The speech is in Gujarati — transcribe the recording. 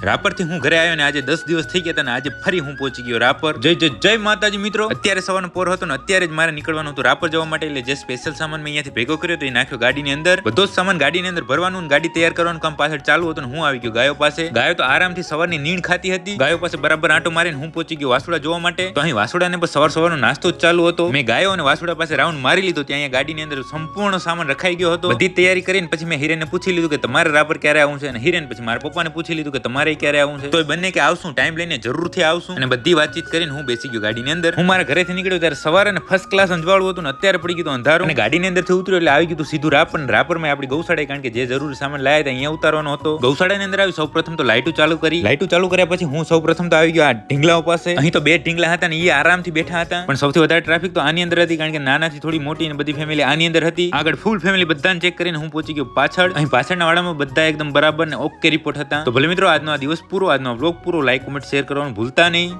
રાપરથી હું ઘરે આવ્યો ને આજે 10 દિવસ થઈ ગયા હતા ને આજે ફરી હું પહોંચી ગયો રાપર. જય માતાજી મિત્રો. અત્યારે સવારનો પોર હતો ને અત્યારે જ મારે નીકળવાનું હતું રાપર જવા માટે, એટલે જે સ્પેશિયલ સામાન મેં અહીંયાથી ભેગો કર્યો તો એ નાખ્યો ગાડીની અંદર. બધો જ સામાન ગાડીની અંદર ભરવાનું ને ગાડી તૈયાર કરવાનું કામ પાછળ ચાલુ હતું ને હું આવી ગયો ગાયો પાસે. ગાયો તો આરામથી સવારની નીંદ ખાતી હતી. ગાયો પાસે બરાબર આંટો મારીને હું પહોંચી ગયો વાસુડા જોવા માટે. તો અહીં વાસુડાને પણ સવારનો નાસ્તો જ ચાલુ હતો. મેં ગાયો અને વાસુડા પાસે રાઉન્ડ મારી લીધો. ત્યાં અહીંયા ગાડીની અંદર સંપૂર્ણ સામાન રખાઈ ગયો હતો. બધી તૈયારી કરીને પછી મેં હિરેનને પૂછી લીધું કે તમારે રાપર ક્યારે આવવું છે, અને હિરેન પછી મારા પપ્પાને પૂછી લીધું કે તમારે ક્યારે આવવું છે. તો એ બંને કે આવશું, ટાઈમ લઈને જરૂરથી આવશું. અને બધી વાતચીત કરીને હું બેસી ગયો ગાડીની અંદર. હું મારા ઘરેથી નીકળ્યો ત્યારે સવારે ને ફર્સ્ટ ક્લાસ અંજવાળું હતું ને અત્યારે પડી ગયું અંધારું. અને ગાડીની અંદરથી ઉતર્યો એટલે આવી ગયું સીધું રાપર. રાપરમાં આપણી ગૌશાળા, કારણ કે જે જરૂરી સામાન લાયા હતા અહીંયા ઉતારવાનો હતો. ગૌશાળાની અંદર આવી સૌપ્રથમ તો લાઇટો ચાલુ કરી. લાઇટો ચાલુ કર્યા પછી હું સૌપ્રથમ તો આવી ગયો આ ઢીંગલાઓ પાસે. અહીં તો 2 ઢીંગલા હતા ને એ આરામથી બેઠા હતા. પણ સૌથી વધારે ટ્રાફિક તો આની અંદર હતી, કારણ કે નાનાથી થોડી મોટી ને બધી ફેમિલી આની અંદર હતી. આગળ ફૂલ ફેમિલી બધાને ચેક કરીને હું પહોંચી ગયો પાછળ. અહીં પાછળના વાડામાં બધા એકદમ બરાબર ને ઓકે રિપોર્ટ હતા. તો ભલે મિત્રો આજનો આ દિવસ પૂરો, આજનો બ્લોગ પૂરો. લાઈક, કમેન્ટ, શેર કરવાનું ભૂલતા નહીં.